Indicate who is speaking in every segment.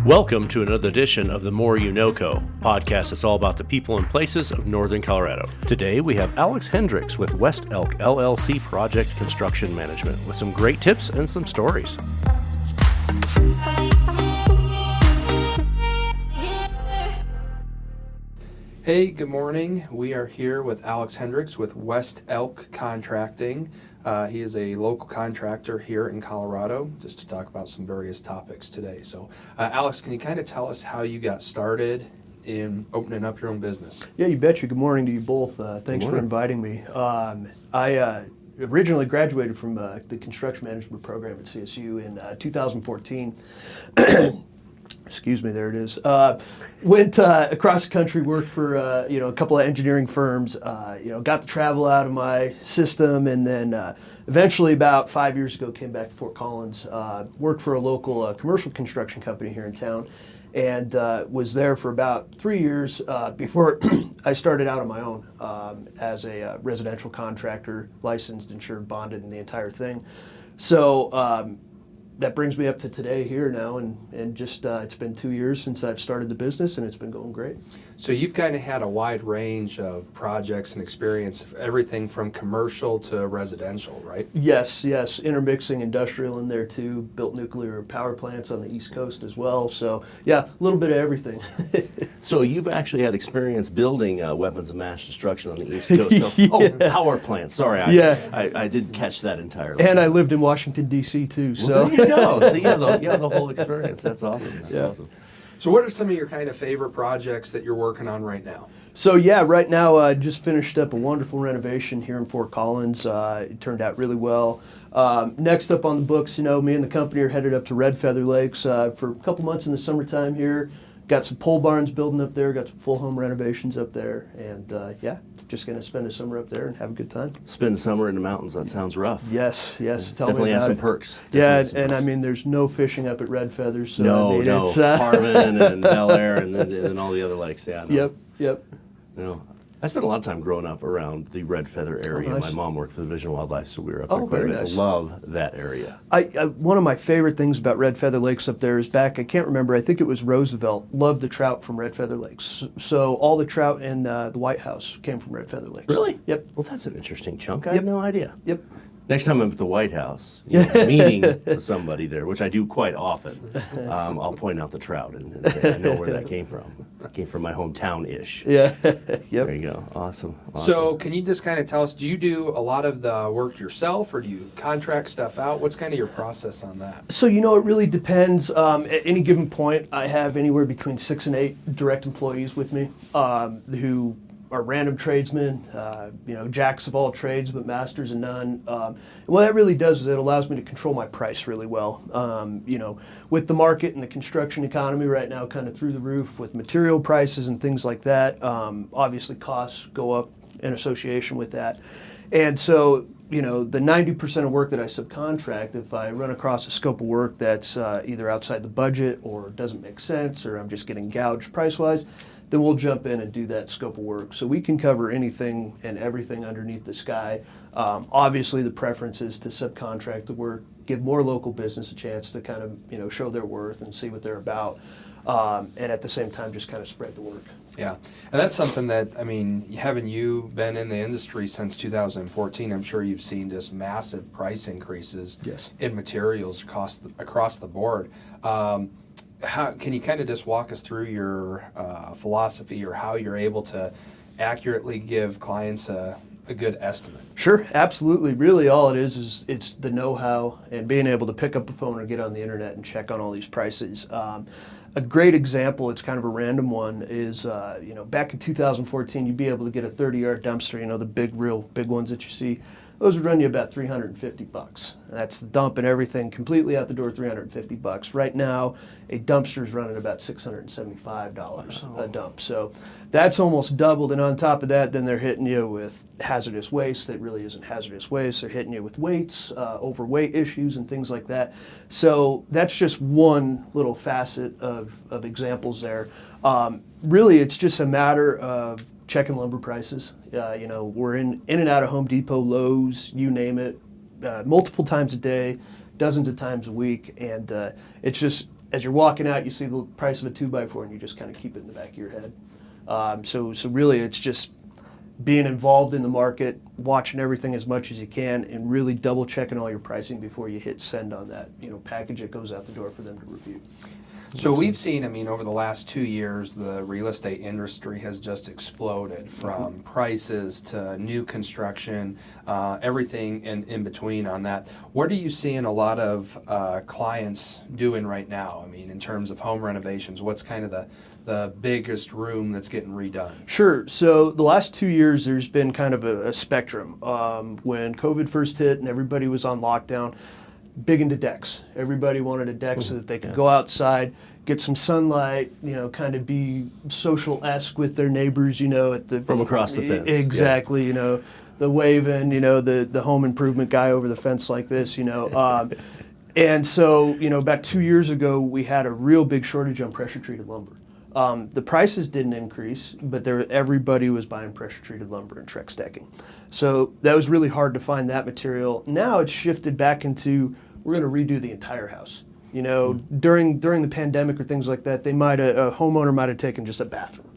Speaker 1: Welcome to another edition of the More You Know Co. podcast that's all about the people and places of Northern Colorado. Today we have Alex Hendricks with West Elk LLC Project Construction Management with some great tips and some stories.
Speaker 2: Hey, good morning. We are here with Alex Hendricks with West Elk Contracting. He is a local contractor here in Colorado, just to talk about some various topics today. So, Alex, can you kind of tell us how you got started in opening up your own business?
Speaker 3: Yeah, you betcha. Good morning to you both. Thanks for inviting me. I originally graduated from the construction management program at CSU in 2014. Excuse me, there it is. Went across the country, worked for a couple of engineering firms. Got the travel out of my system, and then eventually, about 5 years ago, came back to Fort Collins. Worked for a local commercial construction company here in town, and was there for about 3 years before I started out on my own as a residential contractor, licensed, insured, bonded, and the entire thing. So. That brings me up to today here now, and just it's been 2 years since I've started the business, and it's been going great.
Speaker 2: So you've kind of had a wide range of projects and experience, everything from commercial to residential, right?
Speaker 3: Yes, intermixing industrial in there too, built nuclear power plants on the East Coast as well, so yeah, a little bit of everything.
Speaker 1: So you've actually had experience building weapons of mass destruction on the East Coast. Oh, power plants, sorry, I did catch that entirely.
Speaker 3: And I lived in Washington, D.C. too, so.
Speaker 1: Well, there you go. So you have the whole experience. That's awesome. That's awesome.
Speaker 2: So what are some of your kind of favorite projects that you're working on right now?
Speaker 3: So yeah, right now I just finished up a wonderful renovation here in Fort Collins. It turned out really well. Next up on the books, me and the company are headed up to Red Feather Lakes for a couple months in the summertime here. Got some pole barns building up there, got some full home renovations up there, and just going to spend a summer up there and have a good time.
Speaker 1: Spend summer in the mountains, that sounds rough.
Speaker 3: Yes.
Speaker 1: Definitely has some perks.
Speaker 3: I mean, there's no fishing up at Red Feather. So
Speaker 1: no.
Speaker 3: It's,
Speaker 1: Harmon and Bel Air and then all the other lakes, yeah. No.
Speaker 3: Yep.
Speaker 1: No. I spent a lot of time growing up around the Red Feather area.
Speaker 3: Nice.
Speaker 1: My mom worked for the Division of Wildlife, so we were up there quite a bit.
Speaker 3: Nice.
Speaker 1: Love that area.
Speaker 3: One of my favorite things about Red Feather Lakes up there is I can't remember, I think it was Roosevelt, loved the trout from Red Feather Lakes. So all the trout in the White House came from Red Feather Lakes.
Speaker 1: Really?
Speaker 3: Yep.
Speaker 1: Well, that's an interesting chunk. I had no idea.
Speaker 3: Yep.
Speaker 1: Next time I'm at the White House, meeting somebody there, which I do quite often, I'll point out the trout and say, I know where that came from. It came from my hometown-ish.
Speaker 3: Yeah. Yep.
Speaker 1: There you go. Awesome.
Speaker 2: So can you just kind of tell us, do you do a lot of the work yourself, or do you contract stuff out? What's kind of your process on that?
Speaker 3: So, it really depends. At any given point, I have anywhere between 6 and 8 direct employees with me who are random tradesmen, jacks of all trades, but masters of none. And what that really does is it allows me to control my price really well. With the market and the construction economy right now kind of through the roof with material prices and things like that, obviously costs go up in association with that. And so, the 90% of work that I subcontract, if I run across a scope of work that's either outside the budget or doesn't make sense or I'm just getting gouged price-wise, then we'll jump in and do that scope of work. So we can cover anything and everything underneath the sky. Obviously, the preference is to subcontract the work, give more local business a chance to kind of, show their worth and see what they're about, and at the same time, just kind of spread the work.
Speaker 2: Yeah, and that's something that, having you been in the industry since 2014, I'm sure you've seen just massive price increases in materials across the board. Can you kind of just walk us through your philosophy or how you're able to accurately give clients a good estimate?
Speaker 3: Sure, absolutely. Really all it is it's the know-how and being able to pick up the phone or get on the internet and check on all these prices. A great example, it's kind of a random one, is back in 2014 you'd be able to get a 30-yard dumpster, the real big ones that you see. Those would run you about $350. That's the dump and everything, completely out the door, $350. Right now, a dumpster's running about $675 a dump. So that's almost doubled, and on top of that, then they're hitting you with hazardous waste that really isn't hazardous waste. They're hitting you with weights, overweight issues, and things like that. So that's just one little facet of examples there. Really, it's just a matter of checking lumber prices. We're in and out of Home Depot, Lowe's, you name it, multiple times a day, dozens of times a week, and it's just as you're walking out, you see the price of a 2x4 and you just kind of keep it in the back of your head. So really it's just being involved in the market, watching everything as much as you can, and really double checking all your pricing before you hit send on that package that goes out the door for them to review.
Speaker 2: So we've seen, over the last 2 years, the real estate industry has just exploded from prices to new construction, everything in between on that. What are you seeing a lot of clients doing right now? In terms of home renovations, what's kind of the biggest room that's getting redone?
Speaker 3: Sure. So the last 2 years, there's been kind of a spectrum. When COVID first hit and everybody was on lockdown, big into decks. Everybody wanted a deck so that they could go outside, get some sunlight, kind of be social-esque with their neighbors, at the...
Speaker 1: From across the fence.
Speaker 3: Exactly, the waving, the home improvement guy over the fence like this, And so, about 2 years ago, we had a real big shortage on pressure-treated lumber. The prices didn't increase, but everybody was buying pressure-treated lumber and Trex decking. So that was really hard to find that material. Now it's shifted back into, we're going to redo the entire house. During the pandemic or things like that, a homeowner might have taken just a bathroom,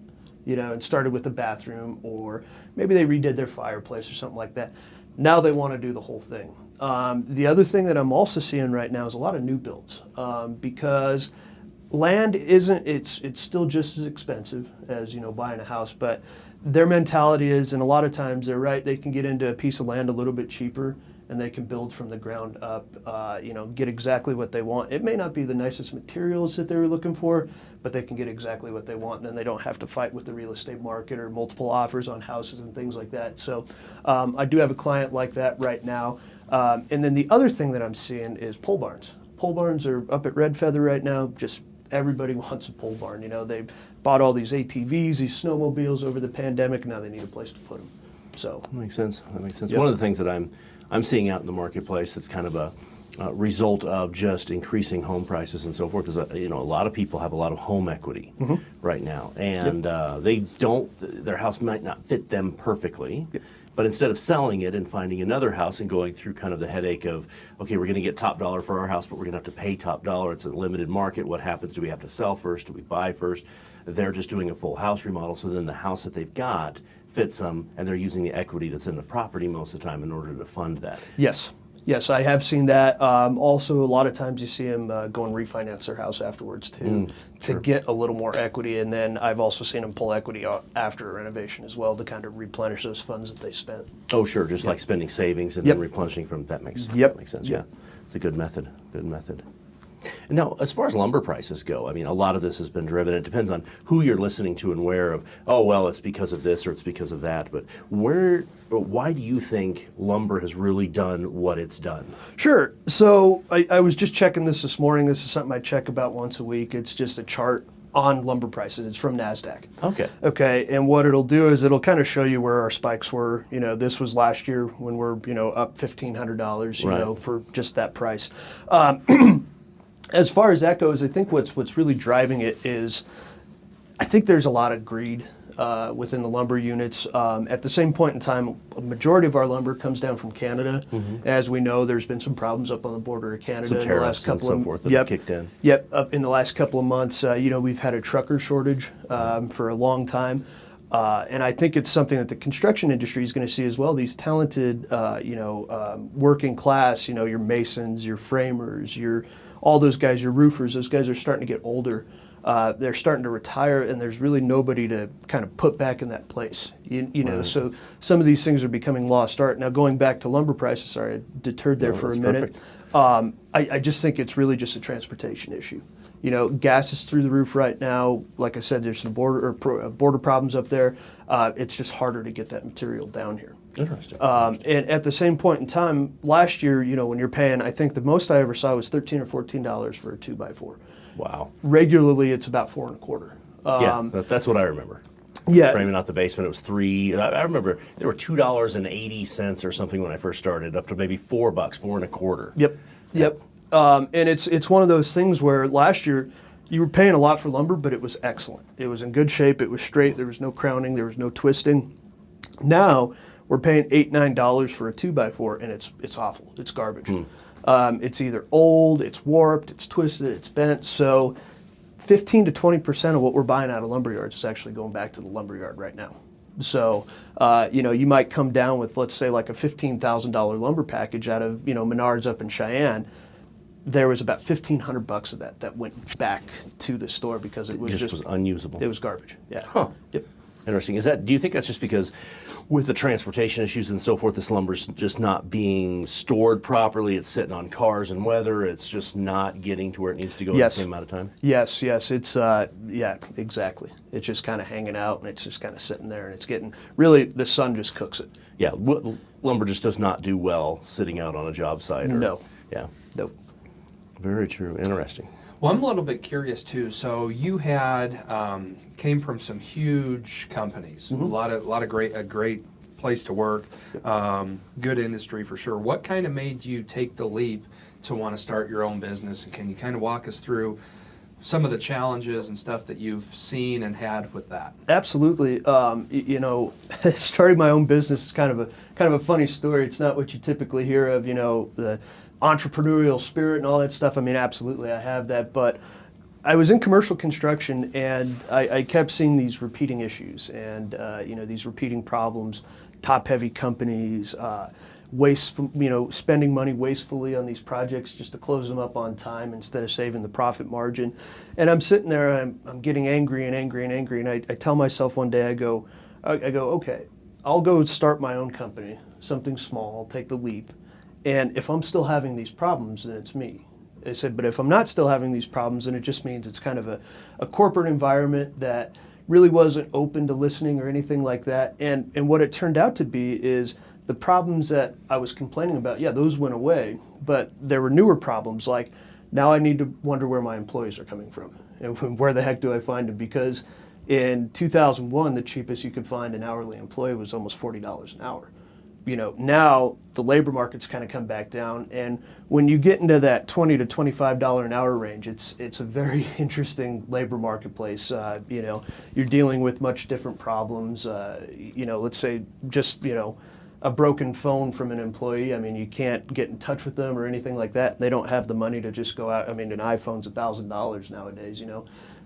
Speaker 3: and started with a bathroom, or maybe they redid their fireplace or something like that. Now they want to do the whole thing. The other thing that I'm also seeing right now is a lot of new builds, because land it's still just as expensive as buying a house, but their mentality is, and a lot of times they're right, they can get into a piece of land a little bit cheaper and they can build from the ground up, get exactly what they want. It may not be the nicest materials that they were looking for, but they can get exactly what they want, and then they don't have to fight with the real estate market or multiple offers on houses and things like that. So I do have a client like that right now. And then the other thing that I'm seeing is pole barns. Pole barns are up at Red Feather right now. Just everybody wants a pole barn. They've bought all these ATVs, these snowmobiles over the pandemic, and now they need a place to put them. So
Speaker 1: that makes sense.
Speaker 3: Yep.
Speaker 1: One of the things that I'm seeing out in the marketplace that's kind of a result of just increasing home prices and so forth is a lot of people have a lot of home equity right now, and their house might not fit them perfectly. Yep. But instead of selling it and finding another house and going through kind of the headache of, okay, we're going to get top dollar for our house, but we're going to have to pay top dollar. It's a limited market. What happens? Do we have to sell first? Do we buy first? They're just doing a full house remodel, so then the house that they've got fits them, and they're using the equity that's in the property most of the time in order to fund that.
Speaker 3: Yes, I have seen that. Also, a lot of times you see them go and refinance their house afterwards to get a little more equity, and then I've also seen them pull equity out after a renovation as well to kind of replenish those funds that they spent.
Speaker 1: Oh, sure, just like spending savings and then replenishing from that makes sense. Yeah, it's a good method. And now, as far as lumber prices go, a lot of this has been driven. It depends on who you're listening to and where of, oh, well, it's because of this or it's because of that. But why do you think lumber has really done what it's done? Sure.
Speaker 3: So I was just checking this morning. This is something I check about once a week. It's just a chart on lumber prices. It's from NASDAQ. Okay. And what it'll do is it'll kind of show you where our spikes were. This was last year when we're, up $1,500, for just that price. As far as that goes, I think what's really driving it is, I think there's a lot of greed within the lumber units. At the same point in time, a majority of our lumber comes down from Canada. As we know, there's been some problems up on the border of Canada
Speaker 1: in the last couple and so forth that have kicked in.
Speaker 3: Up in the last couple of months. We've had a trucker shortage for a long time. And I think it's something that the construction industry is going to see as well. These talented, working class, your masons, your framers, all those guys, your roofers, those guys are starting to get older. They're starting to retire, and there's really nobody to kind of put back in that place. So some of these things are becoming lost art. Now, going back to lumber prices, sorry, I deterred there for a minute. I just think it's really just a transportation issue. Gas is through the roof right now. Like I said, there's some border problems up there. It's just harder to get that material down here.
Speaker 1: Interesting.
Speaker 3: And at the same point in time, last year, when you're paying, I think the most I ever saw was $13 or $14 for a 2x4.
Speaker 1: Wow.
Speaker 3: Regularly, it's about $4.25.
Speaker 1: That's what I remember.
Speaker 3: Yeah.
Speaker 1: Framing out the basement, it was $3. I remember there were $2.80 or something when I first started, up to maybe $4, $4.25.
Speaker 3: Yep. And it's one of those things where last year you were paying a lot for lumber, but it was excellent. It was in good shape. It was straight. There was no crowning. There was no twisting. Now we're paying $8, $9 for a 2x4, and it's awful. It's garbage. It's either old, it's warped, it's twisted, it's bent. So 15 to 20% of what we're buying out of lumberyards is actually going back to the lumberyard right now. So, you might come down with, let's say, like a $15,000 lumber package out of, Menards up in Cheyenne. There was about $1,500 of that went back to the store because it was
Speaker 1: just unusable.
Speaker 3: It was garbage. Yeah.
Speaker 1: Huh.
Speaker 3: Yep.
Speaker 1: Interesting. Do you think that's just because with the transportation issues and so forth, this lumber's just not being stored properly? It's sitting on cars and weather. It's just not getting to where it needs to go in the same amount of time?
Speaker 3: Yes. It's, exactly. It's just kind of hanging out and it's just kind of sitting there and it's getting, really, the sun just cooks it.
Speaker 1: Yeah. Lumber just does not do well sitting out on a job site.
Speaker 3: No.
Speaker 1: Yeah.
Speaker 3: Nope.
Speaker 1: Very true. Interesting.
Speaker 2: Well, I'm a little bit curious too. So you came from some huge companies,
Speaker 3: Mm-hmm.
Speaker 2: a great place to work, good industry for sure. What kind of made you take the leap to want to start your own business? And can you kind of walk us through some of the challenges and stuff that you've seen and had with that?
Speaker 3: Absolutely. Starting my own business is kind of a funny story. It's not what you typically hear of, the entrepreneurial spirit and all that stuff. I mean, absolutely, I have that. But I was in commercial construction, and I kept seeing these repeating issues and, these repeating problems, top-heavy companies, spending money wastefully on these projects just to close them up on time instead of saving the profit margin. And I'm sitting there, I'm getting angry, and I tell myself one day, I go, okay, I'll go start my own company, something small, I'll take the leap. And if I'm still having these problems, then it's me. I said, but if I'm not still having these problems, then it just means it's kind of a corporate environment that really wasn't open to listening or anything like that. And what it turned out to be is the problems that I was complaining about, those went away. But there were newer problems, like now I need to wonder where my employees are coming from. And where the heck do I find them? Because in 2001, the cheapest you could find an hourly employee was almost $40 an hour. Now the labor market's kind of come back down, and when you get into that $20 to $25 an hour range, it's a very interesting labor marketplace. You're dealing with much different problems. Let's say just a broken phone from an employee. I mean, you can't get in touch with them or anything like that. They don't have the money to just go out. I mean, an iPhone's $1,000 nowadays.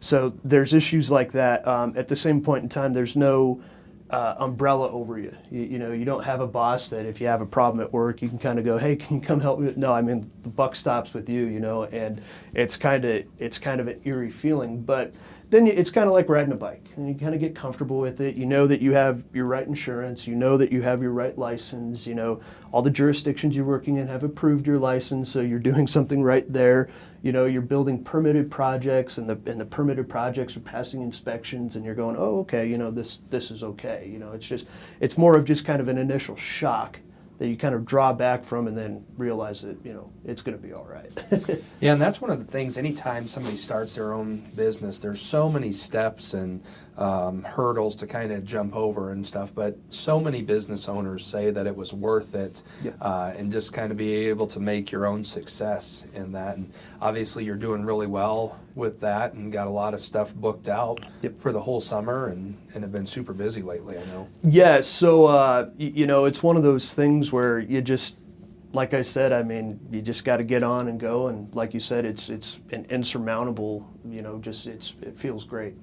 Speaker 3: So there's issues like that. At the same point in time, there's no umbrella over you. You don't have a boss that if you have a problem at work, you can kind of go, hey, can you come help me? No, I mean, the buck stops with you, and it's kind of an eerie feeling. But then it's kind of like riding a bike, and you kind of get comfortable with it. You know that you have your right insurance. You know that you have your right license. All the jurisdictions you're working in have approved your license, so you're doing something right there. You're building permitted projects, and the permitted projects are passing inspections, and you're going, oh, okay, this is okay. It's more of just kind of an initial shock that you kind of draw back from and then realize that, it's going to be all right.
Speaker 2: Yeah, and that's one of the things, anytime somebody starts their own business, there's so many steps and hurdles to kind of jump over and stuff, but so many business owners say that it was worth it.
Speaker 3: Yep.
Speaker 2: And just kind of be able to make your own success in that. And obviously you're doing really well with that and got a lot of stuff booked out.
Speaker 3: Yep.
Speaker 2: For the whole summer and have been super busy lately, I know.
Speaker 3: Yeah, so, it's one of those things where you just, like I said, I mean, you just got to get on and go. And like you said, it's an insurmountable, it feels great,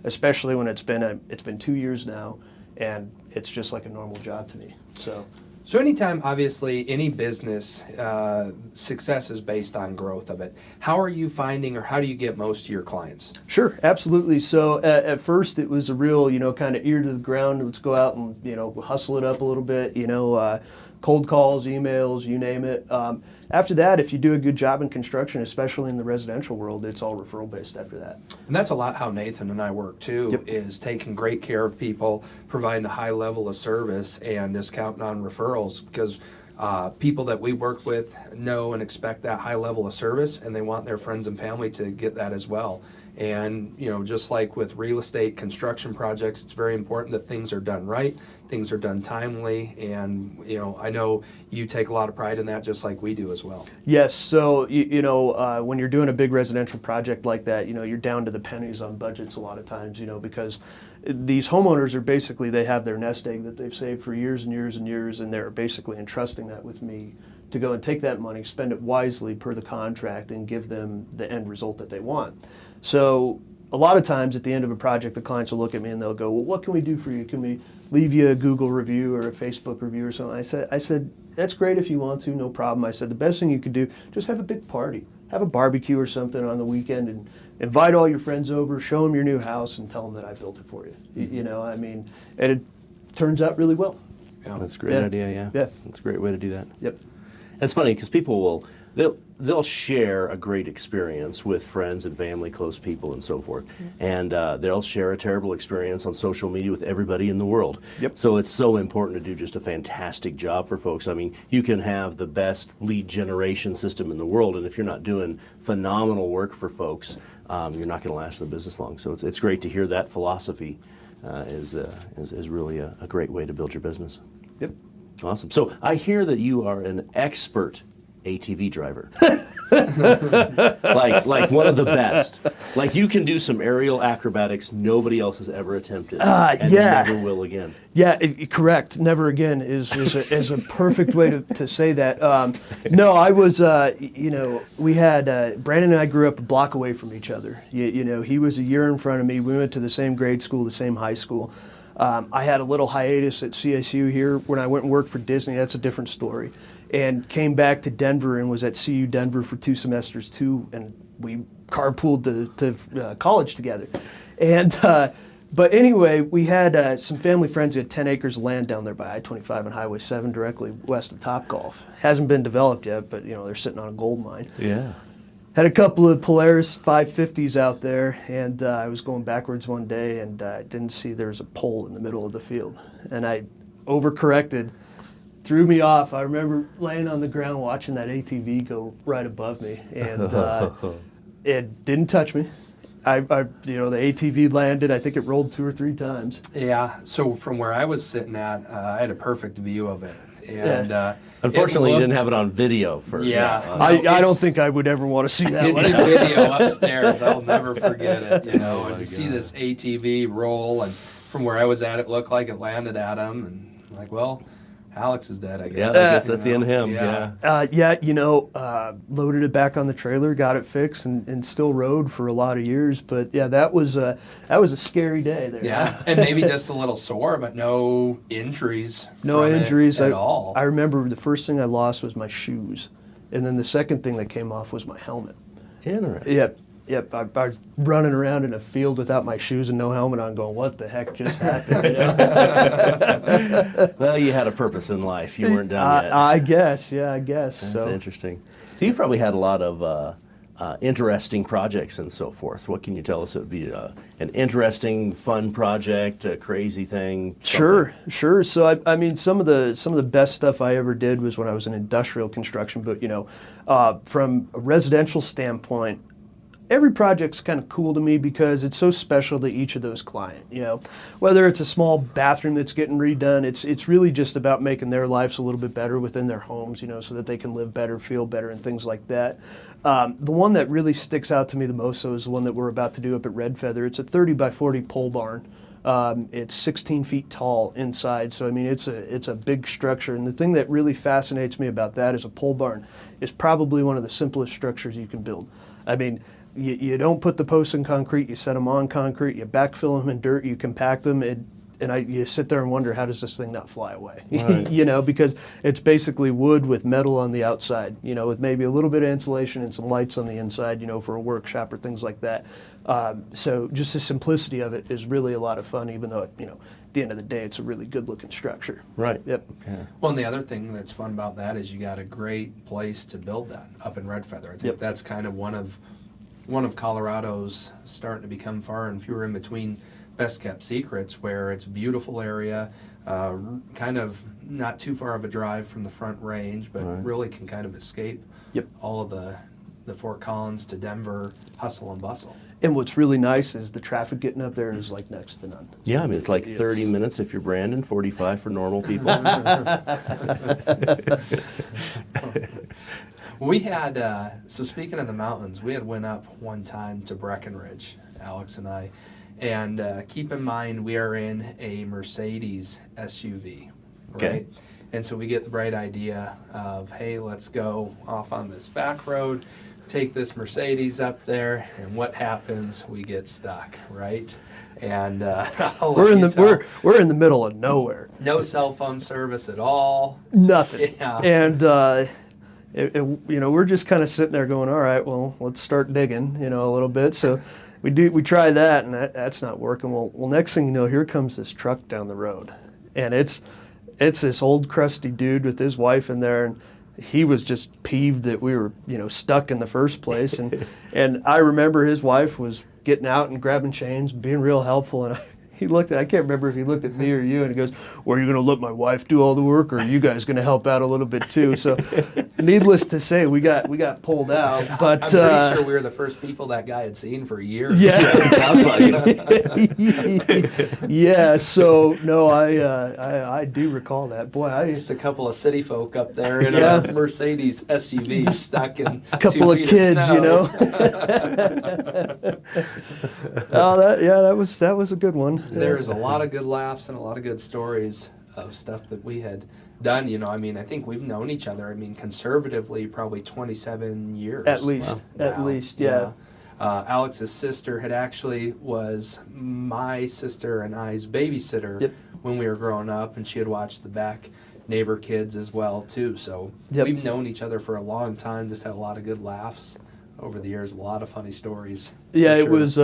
Speaker 3: especially when it's been 2 years now and it's just like a normal job to me. So
Speaker 2: anytime, obviously, any business, success is based on growth of it. How are you finding, or how do you get most of your clients?
Speaker 3: Sure, absolutely. So at first it was a real, kind of ear to the ground. Let's go out and, hustle it up a little bit, cold calls, emails, you name it. After that, if you do a good job in construction, especially in the residential world, it's all referral based after that.
Speaker 2: And that's a lot how Nathan and I work too.
Speaker 3: Yep.
Speaker 2: Is taking great care of people, providing a high level of service, and just counting on referrals, because people that we work with know and expect that high level of service, and they want their friends and family to get that as well. And, just like with real estate construction projects, it's very important that things are done right, things are done timely, and, I know you take a lot of pride in that, just like we do as well.
Speaker 3: Yes, so, when you're doing a big residential project like that, you're down to the pennies on budgets a lot of times, because these homeowners are basically, they have their nest egg that they've saved for years and years and years, and they're basically entrusting that with me to go and take that money, spend it wisely per the contract, and give them the end result that they want. So a lot of times at the end of a project, the clients will look at me and they'll go, well, what can we do for you? Can we leave you a Google review or a Facebook review or something? I said, that's great if you want to, no problem. I said, the best thing you could do, just have a big party. Have a barbecue or something on the weekend and invite all your friends over, show them your new house, and tell them that I built it for you. You know, I mean, and it turns out really well.
Speaker 1: Yeah, that's a great idea, yeah. That's a great way to do that.
Speaker 3: Yep.
Speaker 1: It's funny because people they'll share a great experience with friends and family, close people, and so forth. And they'll share a terrible experience on social media with everybody in the world.
Speaker 3: Yep.
Speaker 1: So it's so important to do just a fantastic job for folks. I mean, you can have the best lead generation system in the world, and if you're not doing phenomenal work for folks, you're not going to last in the business long. So it's great to hear that philosophy is really a great way to build your business.
Speaker 3: Yep.
Speaker 1: Awesome. So I hear that you are an expert ATV driver. like one of the best. Like you can do some aerial acrobatics nobody else has ever attempted and never will again.
Speaker 3: Yeah, correct. Never again is a perfect way to say that. No, I was, we had, Brandon and I grew up a block away from each other. You know, he was a year in front of me. We went to the same grade school, the same high school. I had a little hiatus at CSU here when I went and worked for Disney. That's a different story. And came back to Denver and was at CU Denver for 2 semesters too, and we carpooled to college together. And but anyway, we had some family friends who had 10 acres of land down there by I-25 and Highway 7 directly west of Topgolf. Hasn't been developed yet, but you know they're sitting on a gold mine.
Speaker 1: Yeah.
Speaker 3: Had a couple of Polaris 550s out there, and I was going backwards one day and I didn't see there was a pole in the middle of the field. And I overcorrected, threw me off. I remember laying on the ground watching that ATV go right above me, and it didn't touch me. The ATV landed. I think it rolled 2 or 3 times.
Speaker 2: Yeah. So from where I was sitting at, I had a perfect view of it. And
Speaker 1: unfortunately, you didn't have it on video.
Speaker 3: I don't think I would ever want to see that.
Speaker 2: It's in video upstairs. I'll never forget it. You know, and you see this ATV roll, and from where I was at, it looked like it landed at him, and I'm like, well, Alex is dead, I guess.
Speaker 1: Yeah, I guess that's the end of him.
Speaker 3: Loaded it back on the trailer, got it fixed, and still rode for a lot of years. But yeah, that was a scary day there.
Speaker 2: Yeah, and maybe just a little sore, but no injuries.
Speaker 3: No injuries
Speaker 2: at all.
Speaker 3: I remember the first thing I lost was my shoes, and then the second thing that came off was my helmet.
Speaker 1: Interesting.
Speaker 3: Yep. I was running around in a field without my shoes and no helmet on going, what the heck just happened? You know?
Speaker 1: Well, you had a purpose in life. You weren't done yet.
Speaker 3: I guess. That's
Speaker 1: interesting. So you've probably had a lot of interesting projects and so forth. What can you tell us? It would be an interesting, fun project, a crazy thing?
Speaker 3: Something? Sure. So I mean, some of the best stuff I ever did was when I was in industrial construction. But from a residential standpoint, every project's kind of cool to me because it's so special to each of those clients. You know, whether it's a small bathroom that's getting redone, it's really just about making their lives a little bit better within their homes, so that they can live better, feel better, and things like that. The one that really sticks out to me the most, though, is the one that we're about to do up at Red Feather. It's a 30 by 40 pole barn. It's 16 feet tall inside, so I mean it's a big structure. And the thing that really fascinates me about that is a pole barn is probably one of the simplest structures you can build. I mean, you don't put the posts in concrete, you set them on concrete, you backfill them in dirt, you compact them, you sit there and wonder, how does this thing not fly away? Right. Because it's basically wood with metal on the outside, with maybe a little bit of insulation and some lights on the inside, for a workshop or things like that. So just the simplicity of it is really a lot of fun, even though, at the end of the day, it's a really good-looking structure.
Speaker 1: Right.
Speaker 3: Yep.
Speaker 1: Okay.
Speaker 2: Well, and the other thing that's fun about that is you got a great place to build that up in Red Feather. I think that's kind of one of Colorado's starting to become far and fewer in between best kept secrets, where it's a beautiful area, kind of not too far of a drive from the Front Range, but really can kind of escape all of the Fort Collins to Denver hustle and bustle.
Speaker 3: And what's really nice is the traffic getting up there is like next to none.
Speaker 1: Yeah, I mean, it's like 30 minutes if you're Brandon, 45 for normal people.
Speaker 2: We had, so speaking of the mountains, we had went up one time to Breckenridge, Alex and I, and keep in mind we are in a Mercedes SUV, right?
Speaker 1: Okay.
Speaker 2: And so we get the bright idea of, hey, let's go off on this back road, take this Mercedes up there, and what happens? We get stuck, right? And
Speaker 3: we're in the middle of nowhere.
Speaker 2: No cell phone service at all.
Speaker 3: Nothing.
Speaker 2: Yeah.
Speaker 3: And we're just kind of sitting there going, all right, well, let's start digging, a little bit. So we try that, and that's not working. Well, next thing you know, here comes this truck down the road, and it's this old crusty dude with his wife in there, and he was just peeved that we were, stuck in the first place. And I remember his wife was getting out and grabbing chains, being real helpful. And I can't remember if he looked at me or you, and he goes, well, are you going to let my wife do all the work, or are you guys going to help out a little bit too? So needless to say, we got pulled out. But
Speaker 2: I'm pretty sure we were the first people that guy had seen for years.
Speaker 3: Yeah.
Speaker 2: It sounds like.
Speaker 3: Yeah, so no, I do recall that. Boy,
Speaker 2: Just a couple of city folk up there in a Mercedes SUV stuck in
Speaker 3: a couple
Speaker 2: 2
Speaker 3: of
Speaker 2: feet
Speaker 3: kids,
Speaker 2: of snow.
Speaker 3: Oh, that was a good one.
Speaker 2: There's a lot of good laughs and a lot of good stories of stuff that we had done. I think we've known each other, conservatively, probably 27 years.
Speaker 3: At least, yeah.
Speaker 2: Alex's sister was my sister and I's babysitter when we were growing up, and she had watched the back neighbor kids as well, too. So we've known each other for a long time, just had a lot of good laughs over the years, a lot of funny stories.
Speaker 3: Yeah, it was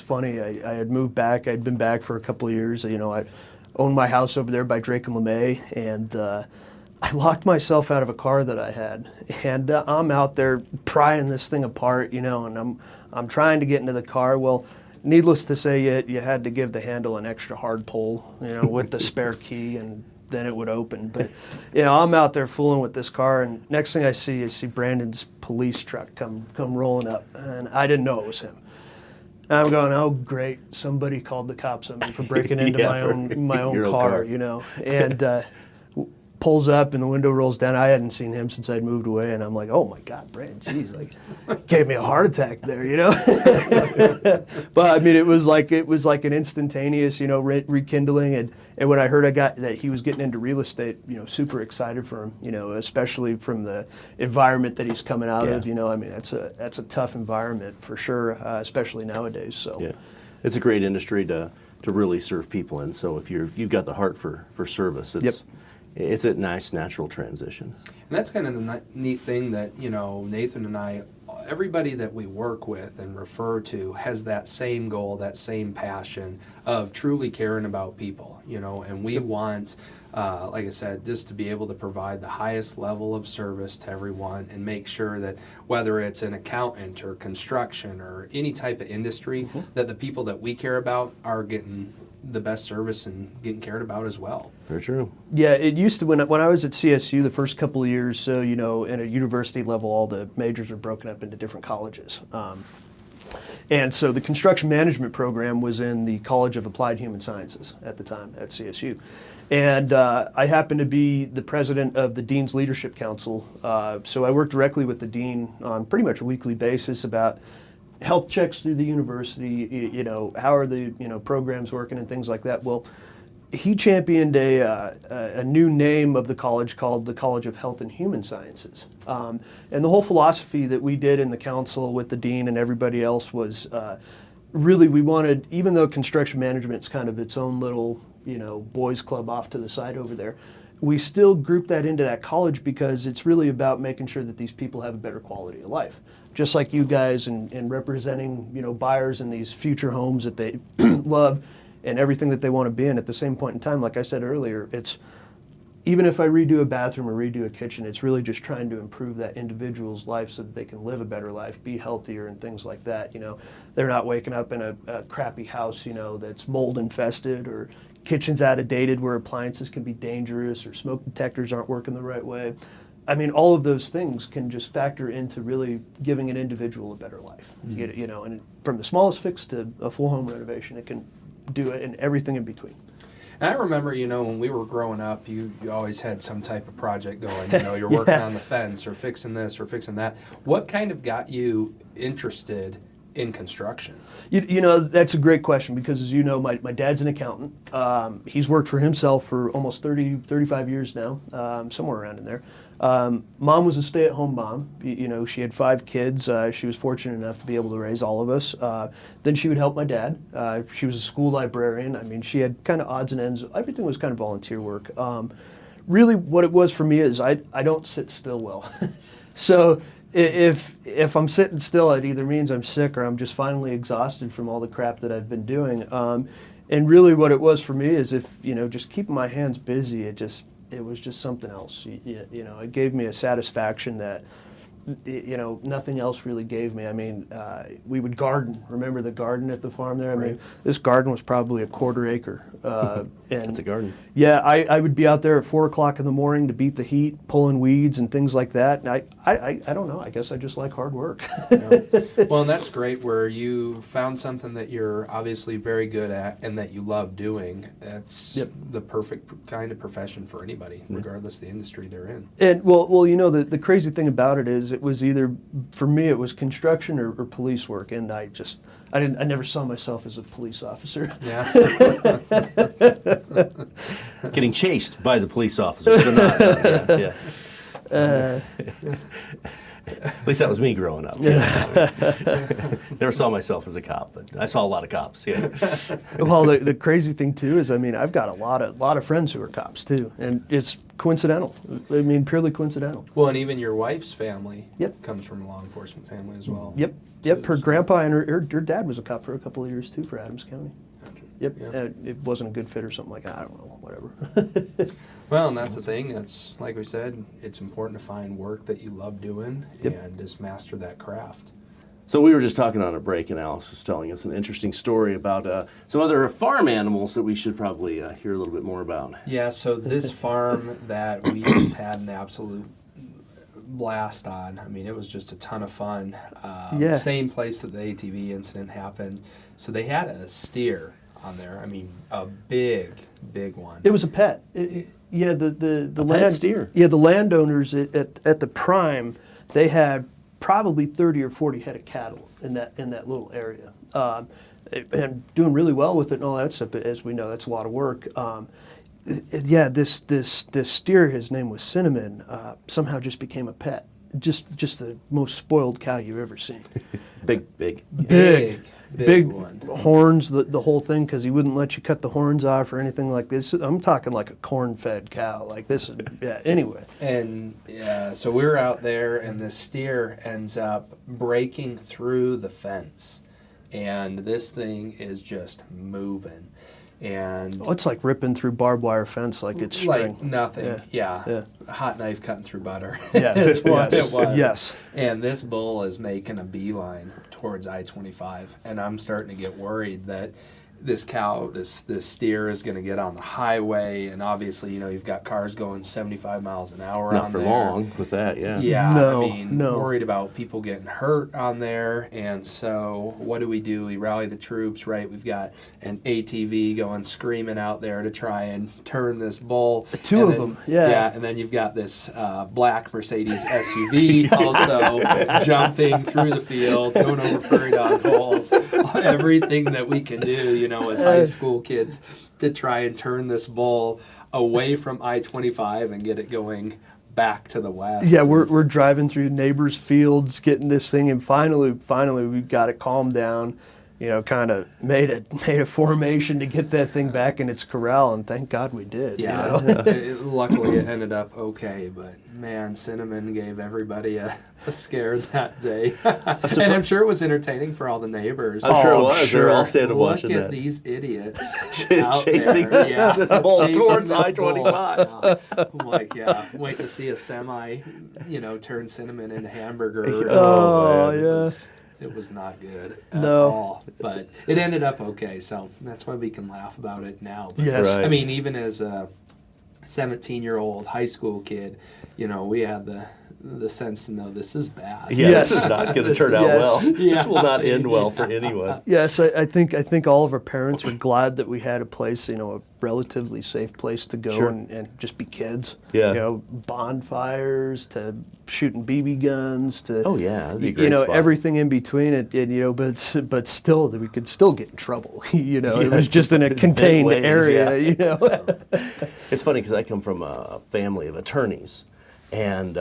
Speaker 3: funny. I had moved back. I'd been back for a couple of years. I owned my house over there by Drake and LeMay, and I locked myself out of a car that I had, and I'm out there prying this thing apart, and I'm trying to get into the car. Well, needless to say, you had to give the handle an extra hard pull, with the spare key, and then it would open. But I'm out there fooling with this car, and next thing I see Brandon's police truck come rolling up, and I didn't know it was him. And I'm going, oh great, somebody called the cops on me for breaking into my own car, and pulls up and the window rolls down. I hadn't seen him since I'd moved away, and I'm like, oh my God, Brandon, geez, gave me a heart attack there, But it was like an instantaneous, rekindling, and when I heard that he was getting into real estate, super excited for him, especially from the environment that he's coming out of, that's a tough environment for sure, especially nowadays. So
Speaker 1: yeah, it's a great industry to really serve people in. So if you've got the heart for service, it's a nice natural transition.
Speaker 2: And that's kind of the neat thing that, Nathan and I, everybody that we work with and refer to has that same goal, that same passion of truly caring about people, and we want, like I said, just to be able to provide the highest level of service to everyone and make sure that whether it's an accountant or construction or any type of industry, that the people that we care about are getting the best service and getting cared about as well.
Speaker 1: Very true.
Speaker 3: Yeah, it used to, when I was at CSU the first couple of years, so, at a university level, all the majors are broken up into different colleges. And so the construction management program was in the College of Applied Human Sciences at the time at CSU. And I happened to be the president of the Dean's Leadership Council. So I worked directly with the dean on pretty much a weekly basis about health checks through the university, how are the programs working and things like that. Well, he championed a new name of the college called the College of Health and Human Sciences. And the whole philosophy that we did in the council with the dean and everybody else was really we wanted, even though construction management's kind of its own little boys club off to the side over there, we still group that into that college because it's really about making sure that these people have a better quality of life. Just like you guys and representing, buyers in these future homes that they love and everything that they want to be in at the same point in time. Like I said earlier, it's even if I redo a bathroom or redo a kitchen, it's really just trying to improve that individual's life so that they can live a better life, be healthier and things like that. They're not waking up in a crappy house, that's mold infested or kitchen's out of dated where appliances can be dangerous or smoke detectors aren't working the right way. All of those things can just factor into really giving an individual a better life. And from the smallest fix to a full home renovation, it can do it and everything in between.
Speaker 2: And I remember, when we were growing up, you always had some type of project going. You're working on the fence or fixing this or fixing that. What kind of got you interested in construction?
Speaker 3: You know, that's a great question because, as you know, my dad's an accountant. He's worked for himself for almost 35 years now, somewhere around in there. Mom was a stay-at-home mom. You know, she had 5 kids. She was fortunate enough to be able to raise all of us. Then she would help my dad. She was a school librarian. I mean, she had kind of odds and ends. Everything was kind of volunteer work. Really, what it was for me is I don't sit still well. So if I'm sitting still, it either means I'm sick or I'm just finally exhausted from all the crap that I've been doing. And really what it was for me is just keeping my hands busy, it was just something else. You know, it gave me a satisfaction that, nothing else really gave me. I mean, we would garden. Remember the garden at the farm there? I mean, this garden was probably a 1/4 acre. And
Speaker 1: That's a garden.
Speaker 3: Yeah, I would be out there at 4 o'clock in the morning to beat the heat, pulling weeds and things like that. And I don't know. I guess I just like hard work.
Speaker 2: Yeah. Well, and that's great where you found something that you're obviously very good at and that you love doing. That's the perfect kind of profession for anybody, regardless of the industry they're in.
Speaker 3: And well, the crazy thing about it is it was either, for me, it was construction or police work, and I never saw myself as a police officer.
Speaker 2: Yeah.
Speaker 1: Getting chased by the police officers. But not, yeah. At least that was me growing up. Never saw myself as a cop, but I saw a lot of cops. Yeah.
Speaker 3: Well, the crazy thing too is, I mean, I've got a lot of friends who are cops too, and it's coincidental. I mean, purely coincidental.
Speaker 2: Well, and even your wife's family
Speaker 3: Yep.
Speaker 2: comes from a law enforcement family as well.
Speaker 3: Yep. Her grandpa and her dad was a cop for a couple of years too for Adams County. Yep.
Speaker 2: Yeah.
Speaker 3: It wasn't a good fit or something like that. I don't know. Whatever.
Speaker 2: Well, and that's the thing. It's like we said, it's important to find work that you love doing and just master that craft.
Speaker 1: So we were just talking on a break, and Alice was telling us an interesting story about some other farm animals that we should probably hear a little bit more about.
Speaker 2: Yeah, so this farm that we just had an absolute blast on. I mean, it was just a ton of fun. Same place that the ATV incident happened. So they had a steer on there. I mean, a big one.
Speaker 3: It was a pet. The
Speaker 1: pet steer.
Speaker 3: Yeah, the landowners at the prime, they had probably 30 or 40 head of cattle in that little area, and doing really well with it and all that stuff. But as we know, that's a lot of work. This steer, his name was Cinnamon, somehow just became a pet. Just the most spoiled cow you've ever seen.
Speaker 1: Big
Speaker 2: One.
Speaker 3: Horns, the whole thing, because he wouldn't let you cut the horns off or anything like this. I'm talking like a corn-fed cow, like this. Anyway.
Speaker 2: And so we were out there, and this steer ends up breaking through the fence, and this thing is just moving. And
Speaker 3: it's like ripping through barbed wire fence like it's string.
Speaker 2: Like nothing.
Speaker 3: Yeah.
Speaker 2: A hot knife cutting through butter.
Speaker 3: Yeah.
Speaker 2: Is what it was.
Speaker 3: Yes.
Speaker 2: And this bull is making a beeline towards I-25, and I'm starting to get worried that this cow, this steer is going to get on the highway, and obviously, you've got cars going 75 miles an hour
Speaker 1: Not
Speaker 2: on
Speaker 1: for
Speaker 2: there.
Speaker 1: long with that, yeah.
Speaker 2: Yeah,
Speaker 3: No.
Speaker 2: Worried about people getting hurt on there, and so what do? We rally the troops, right? We've got an ATV going screaming out there to try and turn this bull.
Speaker 3: Two of them, yeah.
Speaker 2: Yeah, and then you've got this black Mercedes SUV also jumping through the field, going over prairie dog holes, everything that we can do, as high school kids to try and turn this bull away from I-25 and get it going back to the west.
Speaker 3: Yeah, we're driving through neighbors' fields, getting this thing, and finally we got it calmed down. Kind of made a formation to get that thing back in its corral, and thank God we did.
Speaker 2: Yeah, luckily it ended up okay, but man, Cinnamon gave everybody a scare that day. And I'm sure it was entertaining for all the neighbors.
Speaker 1: I'm sure it was.
Speaker 3: Sure.
Speaker 1: They're all standing watching
Speaker 2: Look at
Speaker 1: that.
Speaker 2: these idiots
Speaker 1: Chasing this bull towards I-25.
Speaker 2: I'm like, wait to see a semi, turn Cinnamon into hamburger. It was not good at all, but it ended up okay, so that's why we can laugh about it now. But,
Speaker 3: yes.
Speaker 1: Right.
Speaker 2: I mean, even as a 17-year-old high school kid, we had the sense to know this is bad.
Speaker 1: Yeah,
Speaker 3: Yes.
Speaker 1: this is not going to turn out
Speaker 3: Yes.
Speaker 1: well.
Speaker 2: Yeah.
Speaker 1: This will not end well for anyone.
Speaker 3: Yes, I think all of our parents were glad that we had a place, a relatively safe place to go
Speaker 1: Sure.
Speaker 3: and just be kids.
Speaker 1: Yeah.
Speaker 3: Bonfires to shooting BB guns to
Speaker 1: Oh, yeah, that'd be a great spot.
Speaker 3: everything in between it. But still, we could still get in trouble. It was just in a contained
Speaker 1: ways,
Speaker 3: area.
Speaker 1: It's funny because I come from a family of attorneys, and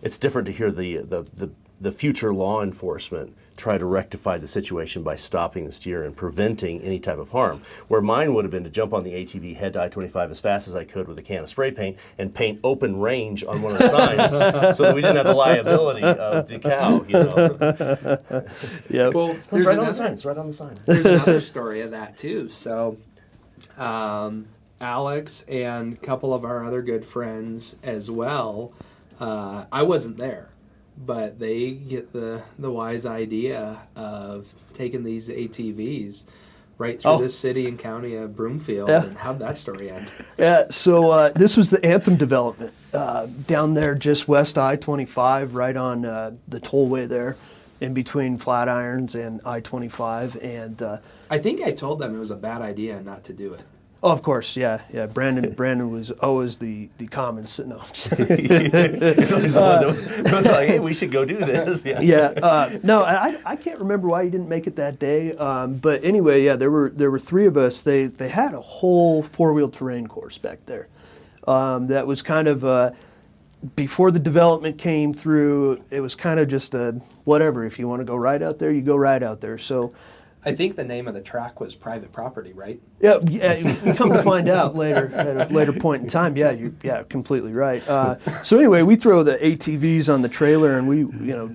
Speaker 1: it's different to hear the future law enforcement try to rectify the situation by stopping the steer and preventing any type of harm. Where mine would have been to jump on the ATV, head to I-25 as fast as I could with a can of spray paint, and paint open range on one of the signs so that we didn't have the liability of the cow.
Speaker 3: Yeah.
Speaker 2: Well,
Speaker 1: It's
Speaker 2: there's
Speaker 1: right on the
Speaker 2: another,
Speaker 1: sign. It's right on the sign.
Speaker 2: there's another story of that too. So, Alex and a couple of our other good friends as well. I wasn't there, but they get the wise idea of taking these ATVs right through the city and county of Broomfield.
Speaker 3: Yeah.
Speaker 2: And how'd that story end?
Speaker 3: Yeah, so this was the Anthem development down there just west I-25, right on the tollway there, in between Flatirons and I-25. And
Speaker 2: I think I told them it was a bad idea not to do it.
Speaker 3: oh, of course, yeah. Brandon was always the common. No,
Speaker 1: He's always the one that was like, hey, we should go do this. Yeah.
Speaker 3: yeah. No, I can't remember why he didn't make it that day. But anyway, yeah, there were three of us. They had a whole four-wheel terrain course back there. That was kind of before the development came through. It was kind of just a whatever. If you want to go right out there, you go right out there. So.
Speaker 2: I think the name of the track was private property, right?
Speaker 3: Yeah, we come to find out later at a later point in time. Yeah, you're completely right. So anyway, we throw the ATVs on the trailer and we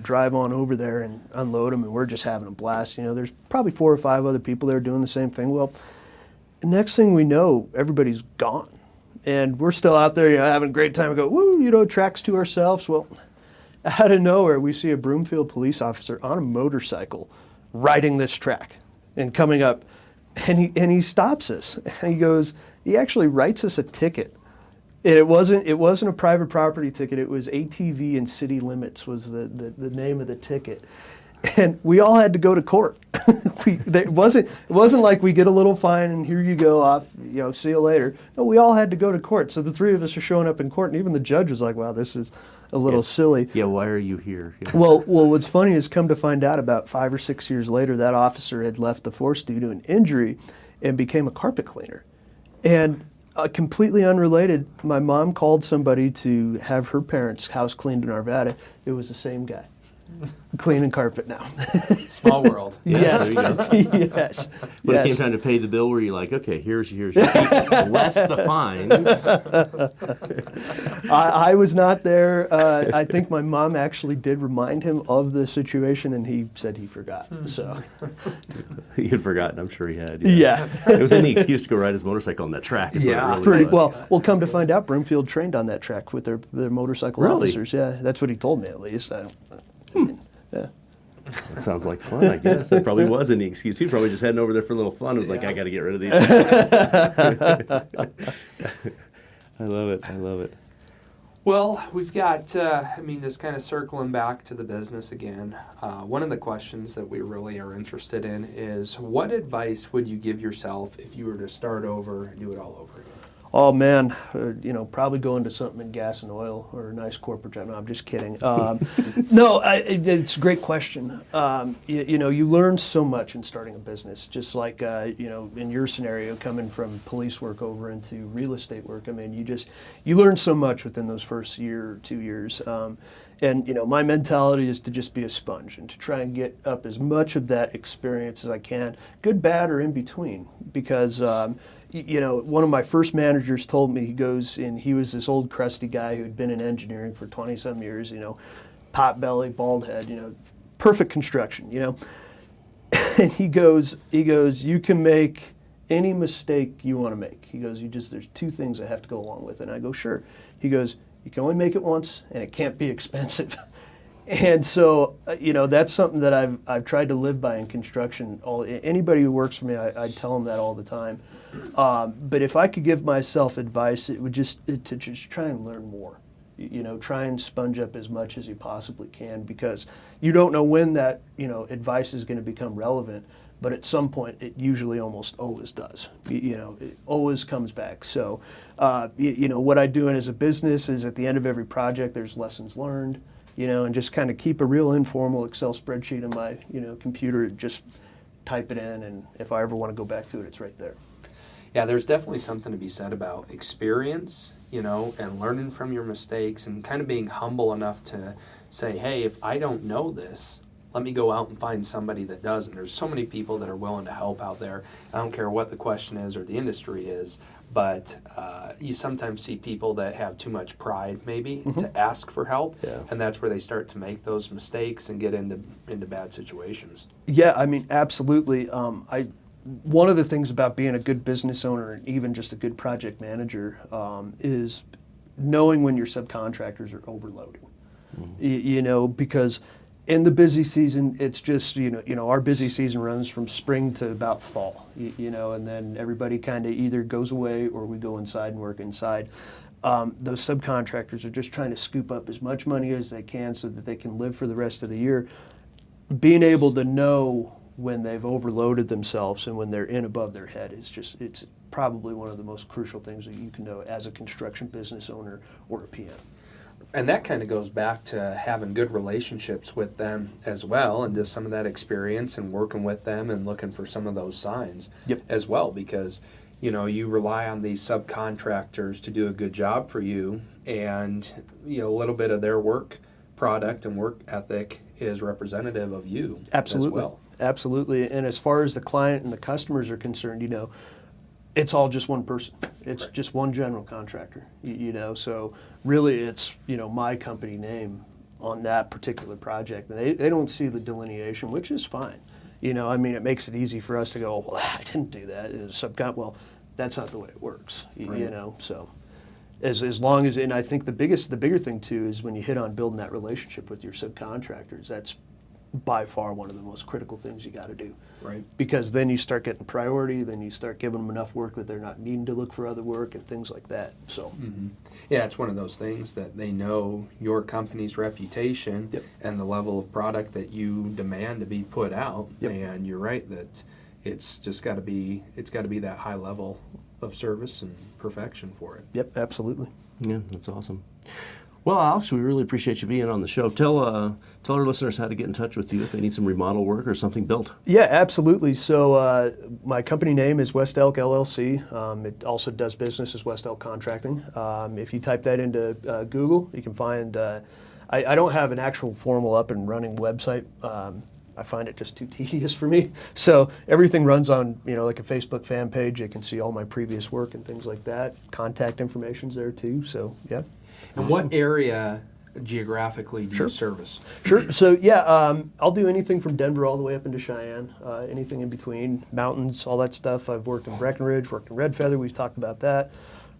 Speaker 3: drive on over there and unload them, and we're just having a blast. There's probably 4 or 5 other people there doing the same thing. Well, the next thing we know, everybody's gone, and we're still out there, having a great time. We go, woo, tracks to ourselves. Well, out of nowhere, we see a Broomfield police officer on a motorcycle riding this track and coming up, and he stops us, and he actually writes us a ticket. And it wasn't a private property ticket. It was ATV and city limits was the name of the ticket, and we all had to go to court. It wasn't like we get a little fine and here you go off, see you later. No, we all had to go to court. So the three of us are showing up in court, and even the judge was like, wow, this is a little silly.
Speaker 1: Yeah, why are you here? Yeah.
Speaker 3: Well, what's funny is come to find out about 5 or 6 years later, that officer had left the force due to an injury and became a carpet cleaner. And completely unrelated, my mom called somebody to have her parents' house cleaned in Arvada. It was the same guy. Cleaning carpet now.
Speaker 2: Small world.
Speaker 3: Yes.
Speaker 1: There you go.
Speaker 3: Yes.
Speaker 1: When it
Speaker 3: Yes.
Speaker 1: came time to pay the bill, were you like, okay, here's your fee, less the fines?
Speaker 3: I was not there. I think my mom actually did remind him of the situation, and he said he forgot. So,
Speaker 1: He had forgotten, I'm sure he had.
Speaker 3: yeah.
Speaker 1: It was any excuse to go ride his motorcycle on that track. Is
Speaker 2: Yeah.
Speaker 1: what it really
Speaker 3: Pretty
Speaker 1: was.
Speaker 3: well. Come to find out, Broomfield trained on that track with their motorcycle
Speaker 1: Really?
Speaker 3: officers. Yeah, that's what he told me at least. Yeah.
Speaker 1: That sounds like fun, I guess. That probably was any excuse. He probably just heading over there for a little fun. It was like, I got to get rid of these guys. I love it.
Speaker 2: Well, we've got, just kind of circling back to the business again. One of the questions that we really are interested in is what advice would you give yourself if you were to start over and do it all over again?
Speaker 3: Oh man, probably go into something in gas and oil or a nice corporate job. No, I'm just kidding. No, it's a great question. You learn so much in starting a business. Just like in your scenario, coming from police work over into real estate work. You learn so much within those first year or 2 years. And my mentality is to just be a sponge and to try and get up as much of that experience as I can, good, bad, or in between, because. One of my first managers told me, he was this old crusty guy who had been in engineering for 20-some years, pot belly, bald head, perfect construction, And he goes, you can make any mistake you want to make. He goes, there's 2 things that have to go along with it. And I go, sure. He goes, you can only make it once, and it can't be expensive. And so, that's something that I've tried to live by in construction. Anybody who works for me, I tell them that all the time. But if I could give myself advice, it would to just try and learn more. Try and sponge up as much as you possibly can, because you don't know when that, advice is going to become relevant, but at some point it usually almost always does. It always comes back. So, what I do as a business is at the end of every project, there's lessons learned, and just kind of keep a real informal Excel spreadsheet on my, computer, just type it in, and if I ever want to go back to it, it's right there.
Speaker 2: Yeah, there's definitely something to be said about experience, and learning from your mistakes and kind of being humble enough to say, hey, if I don't know this, let me go out and find somebody that does. And there's so many people that are willing to help out there. I don't care what the question is or the industry is, but you sometimes see people that have too much pride maybe to ask for help.
Speaker 1: Yeah.
Speaker 2: And that's where they start to make those mistakes and get into bad situations.
Speaker 3: Yeah, I mean, absolutely. One of the things about being a good business owner and even just a good project manager is knowing when your subcontractors are overloading. Because in the busy season, it's just, our busy season runs from spring to about fall, and then everybody kind of either goes away or we go inside and work inside. Those subcontractors are just trying to scoop up as much money as they can so that they can live for the rest of the year. Being able to know when they've overloaded themselves and when they're in above their head it's probably one of the most crucial things that you can know as a construction business owner or a PM.
Speaker 2: And that kind of goes back to having good relationships with them as well, and just some of that experience and working with them and looking for some of those signs as well, because you rely on these subcontractors to do a good job for you, and a little bit of their work product and work ethic is representative of you.
Speaker 3: Absolutely.
Speaker 2: As well.
Speaker 3: Absolutely. And as far as the client and the customers are concerned, it's all just one person. It's
Speaker 2: Right.
Speaker 3: just one general contractor, so really it's, my company name on that particular project. And they don't see the delineation, which is fine. It makes it easy for us to go, well, I didn't do that. Well, that's not the way it works,
Speaker 2: Right.
Speaker 3: so as long as, and I think the bigger thing too is when you hit on building that relationship with your subcontractors, that's by far one of the most critical things you got to do.
Speaker 2: Right.
Speaker 3: Because then you start getting priority, then you start giving them enough work that they're not needing to look for other work and things like that. So,
Speaker 2: Yeah, it's one of those things that they know your company's reputation and the level of product that you demand to be put out. And you're right that it's just got to be that high level of service and perfection for it.
Speaker 3: Yep, absolutely.
Speaker 1: Yeah, that's awesome. Well, Alex, we really appreciate you being on the show. Tell our listeners how to get in touch with you if they need some remodel work or something built.
Speaker 3: Yeah, absolutely. So my company name is West Elk LLC. It also does business as West Elk Contracting. If you type that into Google, you can find, I don't have an actual formal up and running website. I find it just too tedious for me. So everything runs on, like a Facebook fan page. You can see all my previous work and things like that. Contact information's there too. So, yeah.
Speaker 2: And what area geographically do you service?
Speaker 3: Sure. So, I'll do anything from Denver all the way up into Cheyenne, anything in between, mountains, all that stuff. I've worked in Breckenridge, worked in Red Feather. We've talked about that.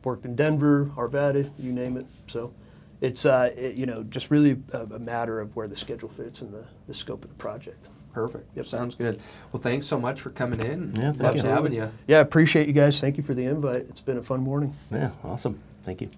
Speaker 3: Worked in Denver, Arvada, you name it. So it's, just really a matter of where the schedule fits and the scope of the project.
Speaker 2: Perfect. Yep. Sounds good. Well, thanks so much for coming in.
Speaker 1: Yeah, thank
Speaker 2: Love
Speaker 1: you.
Speaker 2: having you.
Speaker 3: Yeah, appreciate you guys. Thank you for the invite. It's been a fun morning.
Speaker 1: Yeah, awesome. Thank you.